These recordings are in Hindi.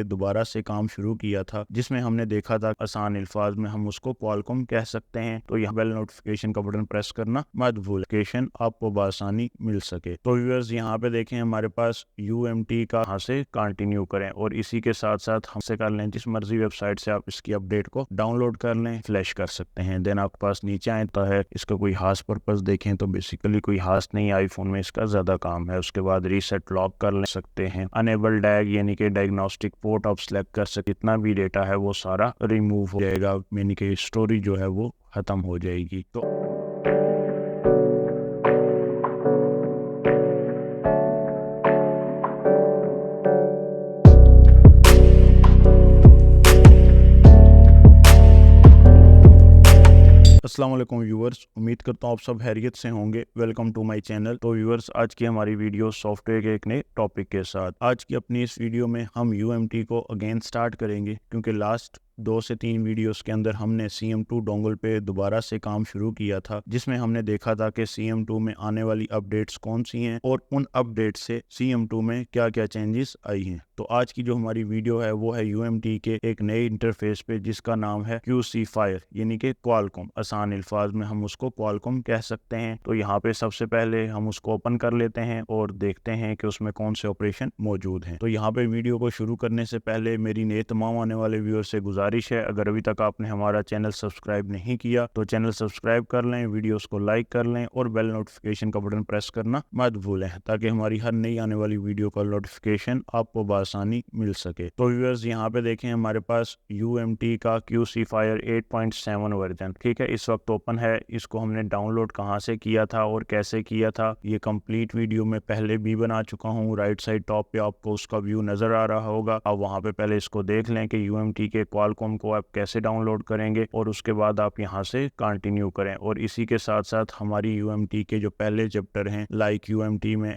दोबारा से काम शुरू किया था, जिसमें हमने देखा था आसान अल्फाज में हम उसको क्वालकॉम कह सकते हैं। तो यहाँ बेल नोटिफिकेशन का बटन प्रेस करना मत भूल, नोटिफिकेशन आपको बआसानी मिल सके। तो व्यूअर्स यहाँ पे देखें हमारे पास UMT का यहाँ से कंटिन्यू करें और इसी के साथ साथ हमसे कर लें जिस मर्जी वेबसाइट से आप इसकी अपडेट को डाउनलोड कर लें, फ्लैश कर सकते हैं। देन आपके पास नीचे आता है इसका कोई खास पर्पस देखें तो बेसिकली कोई खास नहीं, आईफोन में इसका ज्यादा काम है। उसके बाद रीसेट लॉक कर ले सकते हैं, अनेबल डैग यानी कि डायग्नोस्टिक पोर्ट आप सिलेक्ट कर सकते, जितना भी डेटा है वो सारा रिमूव हो जाएगा, यानी कि स्टोरेज जो है वो खत्म हो जाएगी। तो अस्सलाम वालेकुम व्यूअर्स, उम्मीद करता हूँ आप सब खैरियत से होंगे। Welcome to my channel. तो व्यूअर्स आज की हमारी वीडियो सॉफ्टवेयर के एक नए टॉपिक के साथ। आज की अपनी इस वीडियो में हम UMT को अगेन स्टार्ट करेंगे, क्योंकि लास्ट 2 से 3 वीडियोस के अंदर हमने CM2 डोंगल पे दोबारा से काम शुरू किया था, जिसमें हमने देखा था कि CM2 में आने वाली अपडेट्स कौन सी हैं और उन अपडेट से CM2 में क्या क्या चेंजेस आई हैं। तो आज की जो हमारी वीडियो है वो है UMT के एक नए इंटरफेस पे, जिसका नाम है QC Fire यानी कि क्वालकॉम। आसान अल्फाज में हम उसको क्वालकॉम कह सकते हैं। तो यहाँ पे सबसे पहले हम उसको ओपन कर लेते हैं और देखते हैं कि उसमें कौन से ऑपरेशन मौजूद हैं। तो यहाँ पे वीडियो को शुरू करने से पहले मेरी नए तमाम आने वाले व्यूअर से गुजारिश है, अगर अभी तक आपने हमारा चैनल सब्सक्राइब नहीं किया तो चैनल सब्सक्राइब कर लें, वीडियोस को लाइक कर लें और बेल नोटिफिकेशन का बटन प्रेस करना मत भूलें, ताकि हमारी हर नई आने वाली वीडियो का नोटिफिकेशन आपको बआसानी मिल सके। तो व्यूअर्स यहाँ पे देखें हमारे पास UMT का QC Fire 8.7 वर्जन ठीक है, इस वक्त ओपन है। इसको हमने डाउनलोड कहाँ से किया था और कैसे किया था ये कंप्लीट वीडियो में पहले भी बना चुका हूँ। राइट साइड टॉप पे आपको उसका व्यू नजर आ रहा होगा। आप वहाँ पे पहले इसको देख लें कि UMT के क्वालकॉम को आप कैसे डाउनलोड करेंगे और उसके बाद आप यहाँ से कंटिन्यू करें। और इसी के साथ साथ हमारी UMT के जो पहले चैप्टर हैं लाइक UMT में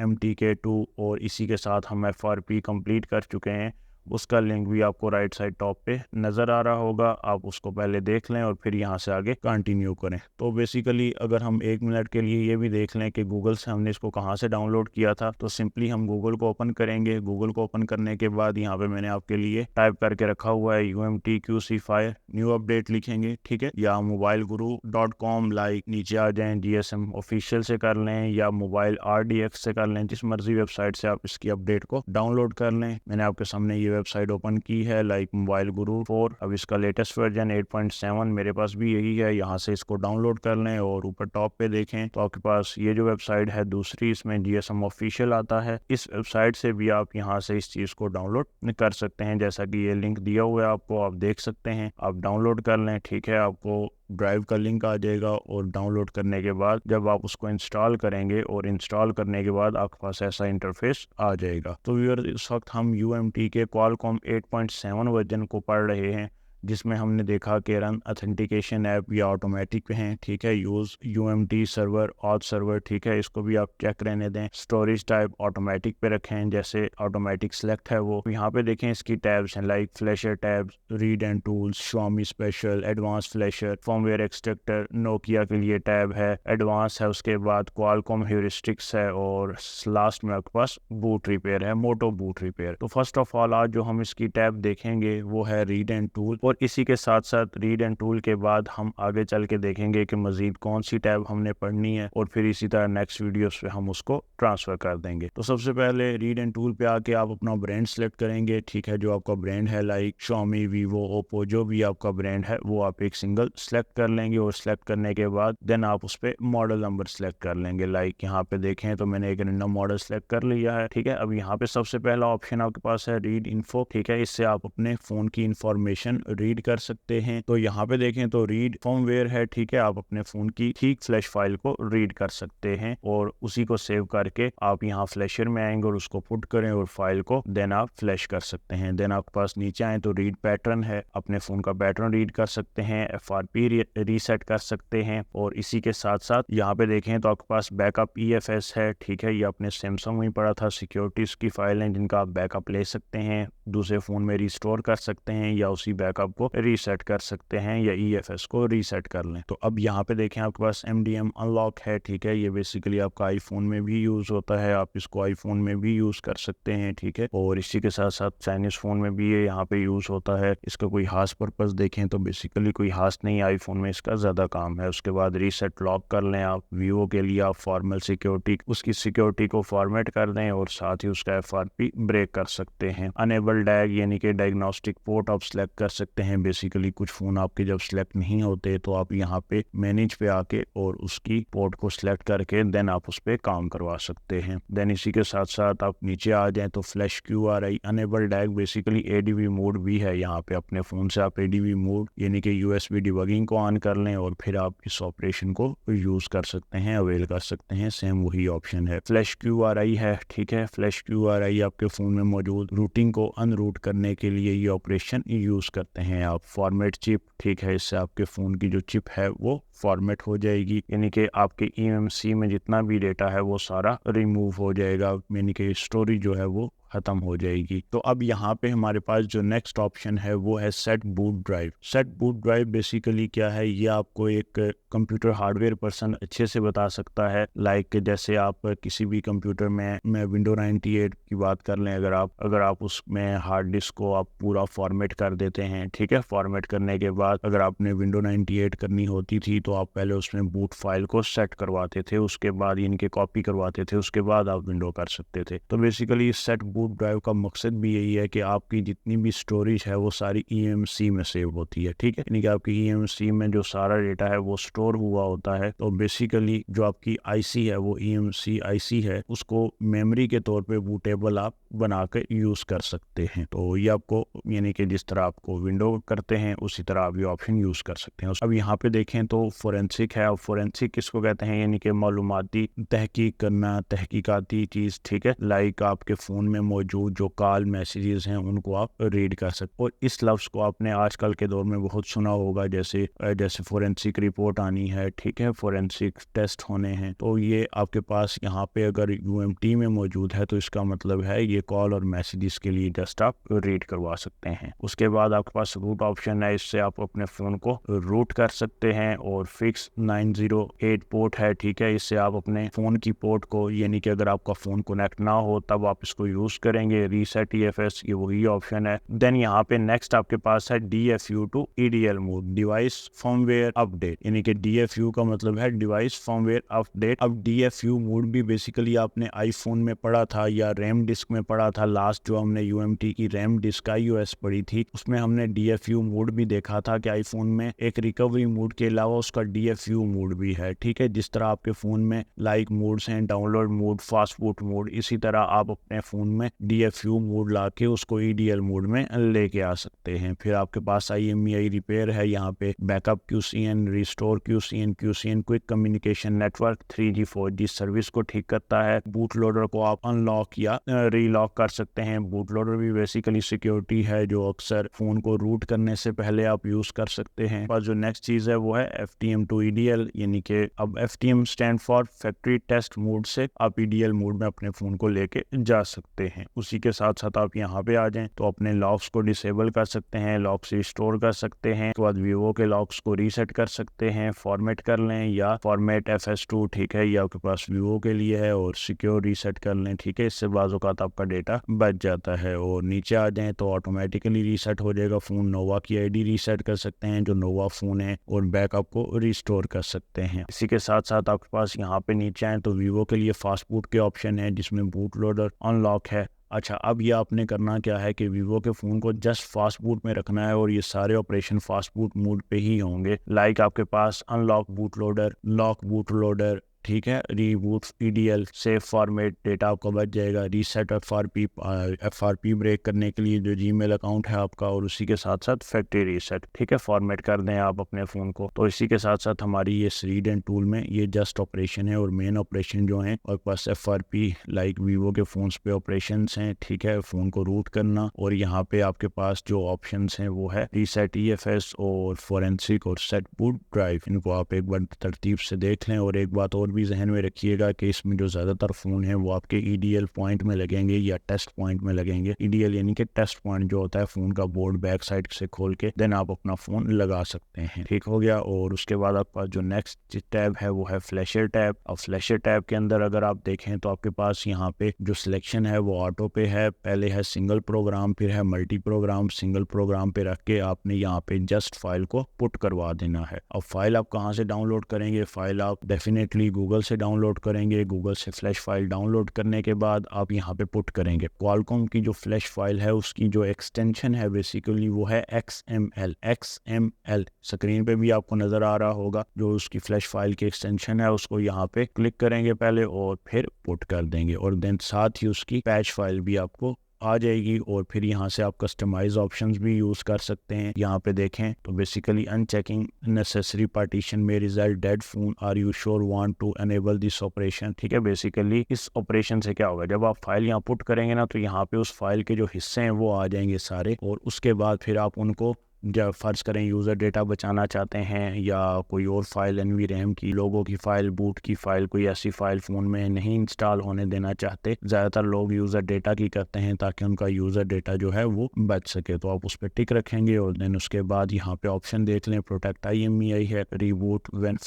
MTK2 और इसी के साथ हम FRP कंप्लीट कर चुके हैं, उसका लिंक भी आपको राइट साइड टॉप पे नज़र आ रहा होगा। आप उसको पहले देख लें और फिर यहाँ से आगे कंटिन्यू करें। तो बेसिकली अगर हम 1 मिनट के लिए ये भी देख लें कि गूगल से हमने इसको कहाँ से डाउनलोड किया था, तो सिंपली हम गूगल को ओपन करेंगे। गूगल को ओपन करने के बाद यहाँ पे मैंने आपके लिए टाइप करके रखा हुआ है UMT QC Fire new update लिखेंगे ठीक है, या mobileguru.com लाइक नीचे आ जाएं, GSM ऑफिशियल से कर लें या मोबाइल RDX से कर लें, जिस मर्जी वेबसाइट से आप इसकी अपडेट को डाउनलोड कर लें। मैंने आपके सामने ये वेबसाइट ओपन की है लाइक मोबाइल गुरु 4। अब इसका लेटेस्ट वर्जन 8.7 मेरे पास भी यही है। यहाँ से इसको डाउनलोड कर लें और ऊपर टॉप पे देखें तो आपके पास ये जो वेबसाइट है दूसरी, इसमें GSM ऑफिशियल आता है। इस वेबसाइट से भी आप यहाँ से इस चीज़ को डाउनलोड कर सकते हैं, जैसा कि ये लिंक दिया हुआ है आपको, आप देख सकते हैं। आप डाउनलोड कर लें ठीक है, आपको ड्राइव का लिंक आ जाएगा और डाउनलोड करने के बाद जब आप उसको इंस्टॉल करेंगे और इंस्टॉल करने के बाद आपके पास ऐसा इंटरफेस आ जाएगा। तो व्यूअर इस वक्त हम UMT के क्वालकॉम 8.7 वर्जन को पढ़ रहे हैं, जिसमें हमने देखा कि रन ऑथेंटिकेशन ऐप या ऑटोमेटिक पे हैं ठीक है, use UMT server auth server ठीक है, इसको भी आप चेक रहने दें। स्टोरेज टाइप ऑटोमेटिक पे रखें, जैसे ऑटोमेटिक सेलेक्ट है वो। यहाँ पे देखें इसकी टैब्स हैं like flasher tabs, read and tools, Xiaomi special, advance flasher, firmware extractor, Nokia के लिए टैब है, एडवांस है। उसके बाद क्वालकॉम ह्यूरिस्टिक्स है और लास्ट में आपके पास बूट रिपेयर है, मोटो बूट रिपेयर। तो फर्स्ट ऑफ ऑल आज जो हम इसकी टैब देखेंगे वो है रीड एंड टूल, और इसी के साथ साथ रीड एंड टूल के बाद हम आगे चल के देखेंगे कि मजीद कौन सी टैब हमने पढ़नी है और फिर इसी तरह नेक्स्ट वीडियोस पे हम उसको ट्रांसफर कर देंगे। तो सबसे पहले रीड एंड टूल पे आके आप अपना ब्रांड सेलेक्ट करेंगे ठीक है, जो आपका ब्रांड है लाइक Xiaomi, Vivo, Oppo, जो भी आपका ब्रांड है वो आप एक सिंगल सेलेक्ट कर लेंगे। और सेलेक्ट करने के बाद देन आप उस पर मॉडल नंबर सेलेक्ट कर लेंगे। लाइक यहाँ पे देखें तो मैंने एक रैंडम मॉडल सेलेक्ट कर लिया है ठीक है। अब यहाँ पे सबसे पहला ऑप्शन आपके पास है रीड इन्फो ठीक है, इससे आप अपने फोन की इंफॉर्मेशन रीड कर सकते हैं। तो यहाँ पे देखें तो रीड फर्मवेयर है ठीक है, आप अपने फोन की ठीक फ्लैश फाइल को रीड कर सकते हैं और उसी को सेव करके आप यहाँ फ्लैशर में आएंगे और उसको पुट करें और फाइल को देन आप फ्लैश कर सकते हैं। देन आपके पास नीचे आए तो रीड पैटर्न है, अपने फोन का पैटर्न रीड कर सकते हैं, FRP रीसेट कर सकते हैं। और इसी के साथ साथ यहाँ पे देखें तो आपके पास बैकअप EFS है ठीक है, ये अपने सैमसंग में पड़ा था, सिक्योरिटीज की फाइल है जिनका आप बैकअप ले सकते हैं, दूसरे फोन में रिस्टोर कर सकते हैं या उसी बैकअप को रीसेट कर सकते हैं या EFS को रीसेट कर लें। तो अब यहाँ पे देखें आपके पास MDM अनलॉक है, ठीक है। ये बेसिकली आपका आईफोन में भी यूज होता है, आप इसको आईफोन में भी यूज कर सकते हैं, ठीक है। और इसी के साथ साथ चाइनीज फोन में भी ये यहाँ पे यूज होता है। इसका कोई खास पर्पस देखें तो बेसिकली कोई खास नहीं, आईफोन में इसका ज्यादा काम है। उसके बाद रीसेट लॉक कर लें आप। वीवो के लिए आप फॉर्मल सिक्योरिटी, उसकी सिक्योरिटी को फॉर्मेट कर दें और साथ ही उसका FRP ब्रेक कर सकते हैं। अनेबल डैग यानी कि डायग्नोस्टिक पोर्ट आप सिलेक्ट कर सकते हैं। बेसिकली कुछ फोन आपके जब सिलेक्ट नहीं होते तो आप यहाँ पे मैनेज पे आके और उसकी पोर्ट को सिलेक्ट करके देन आप उस पर काम करवा सकते हैं। देन इसी के साथ साथ आप नीचे आ जाएं तो flash QRI enable डैग basically ADV mode भी है। यहाँ पे अपने फोन से आप ADV मोड यानी कि USB डिबगिंग को ऑन कर लें और फिर आप इस ऑपरेशन को यूज कर सकते हैं, अवेल कर सकते हैं। सेम वही ऑप्शन है, फ्लैश QRI है, ठीक है। फ्लैश QRI आपके फोन में मौजूद रूटिंग को अनरूट करने के लिए ये ऑपरेशन यूज करते हैं आप। फॉर्मेट चिप, ठीक है, इससे आपके फोन की जो चिप है वो फॉर्मेट हो जाएगी, यानी कि आपके EMC में जितना भी डेटा है वो सारा रिमूव हो जाएगा, यानी कि स्टोरेज जो है वो खत्म हो जाएगी। तो अब यहाँ पे हमारे पास जो नेक्स्ट ऑप्शन है वो है set boot drive. Set boot drive basically क्या है, ये आपको एक कंप्यूटर हार्डवेयर पर्सन अच्छे से बता सकता है। लाइक जैसे आप किसी भी कंप्यूटर में विंडो 98 की बात कर लें, अगर आप उसमें हार्ड डिस्क को आप पूरा फॉर्मेट कर देते हैं, ठीक है। फॉर्मेट करने के बाद अगर आपने विंडो 98 करनी होती थी तो आप पहले उसमें बूट फाइल को सेट करवाते थे, उसके बाद इनके कॉपी करवाते थे, उसके बाद आप विंडो कर सकते थे। तो बेसिकली सेट बूट ड्राइव का मकसद भी यही है कि आपकी जितनी भी स्टोरेज है वो सारी EMC में सेव होती है, ठीक है। यानी कि आपकी EMC में जो सारा डेटा है वो स्टोर हुआ होता है। तो बेसिकली जो आपकी IC है वो EMC IC है, उसको मेमोरी के तौर पे बूटेबल आप बना कर यूज कर सकते हैं। तो ये आपको यानी कि जिस तरह आपको विंडो करते हैं उसी तरह आप ये ऑप्शन यूज कर सकते हैं। अब यहाँ पे देखें तो फोरेंसिक है। अब फोरेंसिक किसको कहते हैं, यानी कि मालूमाती तहकीक करना, तहकीकाती चीज, ठीक है। लाइक आपके फोन में मौजूद जो कॉल मैसेजेस हैं उनको आप रीड कर सकते। और इस लफ्ज को आपने आजकल के दौर में बहुत सुना होगा, जैसे फोरेंसिक रिपोर्ट आनी है, ठीक है, फोरेंसिक टेस्ट होने हैं। तो ये आपके पास यहाँ पे अगर UMT में मौजूद है तो इसका मतलब है ये कॉल और मैसेजेस के लिए जस्ट आप रीड करवा सकते हैं। उसके बाद आपके पास रूट ऑप्शन है, इससे आप अपने फोन को रूट कर सकते हैं। और फिक्स 908 पोर्ट है, ठीक है, इससे आप अपने फोन की पोर्ट को, यानी कि अगर आपका फोन कनेक्ट ना हो तब आप इसको यूज करेंगे। रीसेट EFS ये वही ऑप्शन है। देन यहाँ पे नेक्स्ट आपके पास है DFU to EDL mode, device firmware update, यानी कि DFU का मतलब है डिवाइस फर्मवेयर अपडेट। अब DFU मोड भी बेसिकली आपने आईफोन में पढ़ा था या रैम डिस्क में पढ़ा था। लास्ट जो हमने UMT की रैम डिस्क iOS पढ़ी थी उसमें हमने DFU मोड भी देखा था कि आईफोन में एक रिकवरी मोड के अलावा उसका DFU मोड भी है, ठीक है। जिस तरह आपके फोन में लाइक मोड्स हैं, download mode, fast boot mode, इसी तरह आप अपने फोन में DFU मोड ला के उसको EDL मोड में लेके आ सकते हैं। फिर आपके पास IMEI रिपेयर है, यहाँ पे backup QCN, restore QCN quick communication network 3G 4G service को ठीक करता है। बूट लोडर को आप अनलॉक या रीलॉक कर सकते हैं। बूट लोडर भी बेसिकली सिक्योरिटी है जो अक्सर फोन को रूट करने से पहले आप यूज कर सकते हैं। बस जो नेक्स्ट चीज है वो है FTM टू EDL, यानी कि अब FTM stand for factory test mode से आप EDL मोड में अपने फोन को लेके जा सकते हैं। उसी के साथ साथ आप यहाँ पे आ जाएं तो अपने लॉक्स को डिसेबल कर सकते हैं, लॉक्स रिस्टोर कर सकते हैं। उसके बाद वीवो के लॉक्स को रीसेट कर सकते हैं, फॉर्मेट कर लें या फॉर्मेट FS2, ठीक है, ये आपके पास वीवो के लिए है। और सिक्योर रीसेट कर लें, ठीक है, इससे बाज़ औक़ात आपका डेटा बच जाता है। और नीचे आ जाएं तो ऑटोमेटिकली रीसेट हो जाएगा फोन। नोवा की ID रीसेट कर सकते हैं जो नोवा फोन है और बैकअप को रिस्टोर कर सकते हैं। इसी के साथ साथ आपके पास यहाँ पे नीचे आए तो वीवो के लिए फास्ट बूट के ऑप्शन है जिसमें बूट लोडर अनलॉक है। अच्छा, अब ये आपने करना क्या है कि वीवो के फ़ोन को जस्ट फास्ट बूट में रखना है और ये सारे ऑपरेशन फास्ट बूट मोड पे ही होंगे। लाइक आपके पास unlock bootloader, lock bootloader, ठीक है, reboot EDL safe format, data आपका बच जाएगा। रीसेट FRP ब्रेक करने के लिए जो जीमेल अकाउंट है आपका, और उसी के साथ साथ फैक्ट्री रीसेट, ठीक है, फॉर्मेट कर दें आप अपने फ़ोन को। तो इसी के साथ साथ हमारी ये रीड एंड टूल में ये जस्ट ऑपरेशन है और मेन ऑपरेशन जो है और पास FRP लाइक वीवो के फ़ोन्स पे ऑपरेशन हैं, ठीक है, फ़ोन को रूट करना। और यहाँ पे आपके पास जो ऑप्शन हैं वो है रीसेट EFS और फोरेंसिक और सेट बूट ड्राइव। इनको आप एक बार तरतीब से देख लें। और एक बात और और भी जहन में रखिएगा कि इसमें जो ज़्यादातर फ़ोन है वो आपके EDL पॉइंट में लगेंगे या टेस्ट पॉइंट में लगेंगे। EDL यानी कि टेस्ट पॉइंट जो होता है फ़ोन का बोर्ड बैक साइड से खोल के देन आप अपना फ़ोन लगा सकते हैं। ठीक हो गया। और उसके बाद आपके पास जो नेक्स्ट टैब है वो है फ्लैशर टैब। अब फ्लैशर टैब के अंदर अगर आप देखें तो आपके पास यहाँ पे जो सिलेक्शन है वो ऑटो पे है। पहले है सिंगल प्रोग्राम, फिर है मल्टी प्रोग्राम। सिंगल प्रोग्राम पे रख के आपने यहाँ पे जस्ट फाइल को पुट करवा देना है। अब फाइल आप कहाँ से डाउनलोड करेंगे? फाइल आप डेफिनेटली गूगल से डाउनलोड करेंगे। गूगल से फ्लैश फाइल डाउनलोड करने के बाद आप यहाँ पे पुट करेंगे। क्वालकॉम की जो फ्लैश फाइल है उसकी जो एक्सटेंशन है बेसिकली वो है XML। स्क्रीन पे भी आपको नजर आ रहा होगा जो उसकी फ्लैश फाइल की एक्सटेंशन है, उसको यहाँ पे क्लिक करेंगे पहले और फिर पुट कर देंगे और देन साथ ही उसकी पैच फाइल भी आपको आ जाएगी। और फिर यहाँ से आप कस्टमाइज ऑप्शंस भी यूज़ कर सकते हैं। यहाँ पे देखें तो बेसिकली अनचेकिंग नेसेसरी पार्टीशन में result dead phone, are you sure want to enable this operation. ठीक है, बेसिकली इस ऑपरेशन से क्या होगा, जब आप फाइल यहाँ पुट करेंगे ना तो यहाँ पे उस फाइल के जो हिस्से हैं वो आ जाएंगे सारे, और उसके बाद फिर आप उनको जब फ़र्ज़ करें यूज़र डेटा बचाना चाहते हैं या कोई और फाइल NVRAM की, लोगों की फ़ाइल, बूट की फ़ाइल, कोई ऐसी फ़ाइल फ़ोन में नहीं इंस्टॉल होने देना चाहते। ज़्यादातर लोग यूज़र डेटा की करते हैं ताकि उनका यूज़र डेटा जो है वो बच सके, तो आप उस पर टिक रखेंगे और देन उसके बाद यहाँ पे ऑप्शन देख लें, प्रोटेक्ट IMEI है, रीबूट व्हेन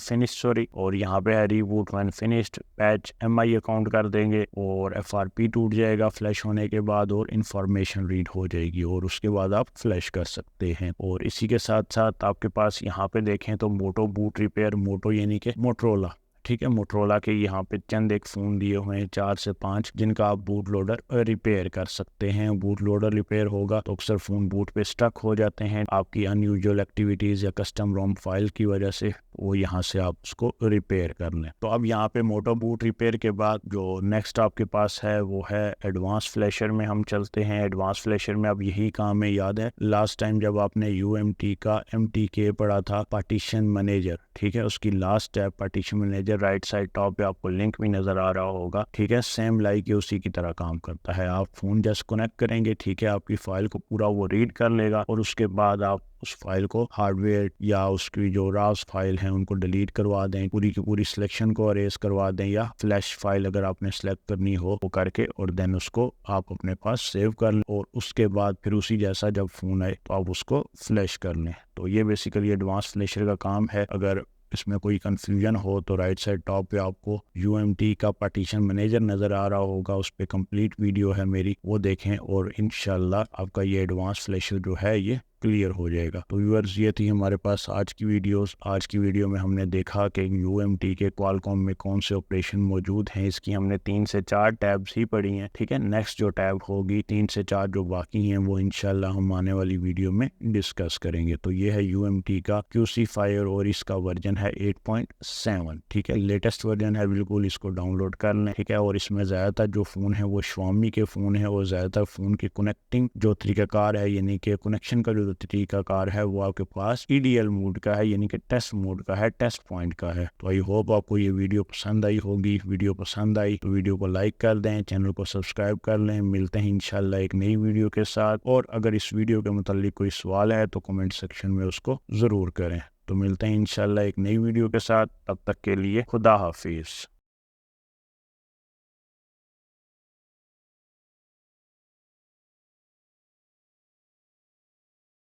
फिनिश्ड और यहाँ पे है reboot when finished, patch MI account कर देंगे और FRP टूट जाएगा फ्लैश होने के बाद और इंफॉर्मेशन रीड हो जाएगी और उसके बाद आप फ्लैश कर सकते हैं। और इसी के साथ साथ आपके पास यहाँ पे देखें तो मोटो बूट रिपेयर, मोटो यानी कि मोटरोला, ठीक है, मोटरोला के यहाँ पे चंद एक फ़ोन दिए हुए हैं 4 से 5 जिनका आप बूट लोडर रिपेयर कर सकते हैं। बूट लोडर रिपेयर होगा तो अक्सर फ़ोन बूट पे स्टक हो जाते हैं आपकी अनयूजुअल एक्टिविटीज़ या कस्टम रोम फाइल की वजह से, वो यहाँ से आप उसको रिपेयर कर लें। तो अब यहाँ पे मोटो बूट रिपेयर के बाद जो नेक्स्ट आपके पास है वो है एडवांस फ्लैशर में हम चलते हैं। एडवांस फ्लैशर में अब यही काम है, याद है लास्ट टाइम जब आपने UMT का MTK पढ़ा था, पार्टीशन मैनेजर, ठीक है, उसकी last tab partition manager right side top पे आपको लिंक भी नजर आ रहा होगा। ठीक है, सेम लाइक ये उसी की तरह काम करता है। आप फोन जस्ट कनेक्ट करेंगे, ठीक है, आपकी फाइल को पूरा वो रीड कर लेगा और उसके बाद आप उस फाइल को हार्डवेयर या उसकी जो रास फाइल है उनको डिलीट करवा दें, पूरी की पूरी सिलेक्शन को अरेज करवा दें या फ्लैश फाइल अगर आपने सेलेक्ट करनी हो वो करके, और देन उसको आप अपने पास सेव कर लें और उसके बाद फिर उसी जैसा जब फोन आए तो आप उसको फ्लैश कर लें। तो ये बेसिकली एडवांस फ्लैशर का काम है। अगर इसमें कोई कंफ्यूजन हो तो राइट साइड टॉप पे आपको UMT का पार्टीशन मैनेजर नज़र आ रहा होगा, उस पर कंप्लीट वीडियो है मेरी, वो देखें और इंशाल्लाह आपका ये एडवांस फ्लैशर जो है ये क्लियर हो जाएगा। तो व्यूअर्स ये थी हमारे पास आज की वीडियोस। आज की वीडियो में हमने देखा कि UMT के क्वालकॉम में कौन से ऑपरेशन मौजूद हैं। इसकी हमने 3 से 4 टैब्स ही पढ़ी हैं। ठीक है, नेक्स्ट जो टैब होगी 3 से 4 जो बाकी हैं वो इंशाल्लाह हम आने वाली वीडियो में डिस्कस करेंगे। तो ये है UMT का QC फायर और इसका वर्जन है 8.7। ठीक है, लेटेस्ट वर्जन है बिल्कुल, इसको डाउनलोड कर लें। ठीक है, और इसमें ज़्यादातर जो फ़ोन है वो Xiaomi के फ़ोन है और ज़्यादातर फ़ोन की कनेक्टिंग जो तरीकाकार है यानी कि कनेक्शन का जो तरीकाकार है वो आपके पास EDL मोड का है यानी कि टेस्ट मोड का है, टेस्ट पॉइंट का है। तो आई होप आपको ये वीडियो पसंद आई होगी। वीडियो पसंद आई तो वीडियो को लाइक कर दें, चैनल को सब्सक्राइब कर लें। मिलते हैं इंशाल्लाह एक नई वीडियो के साथ, और अगर इस वीडियो के मुताल्लिक कोई सवाल है तो कमेंट सेक्शन में उसको ज़रूर करें। तो मिलते हैं इंशाल्लाह एक नई वीडियो के साथ, तब तक के लिए खुदा हाफिज़।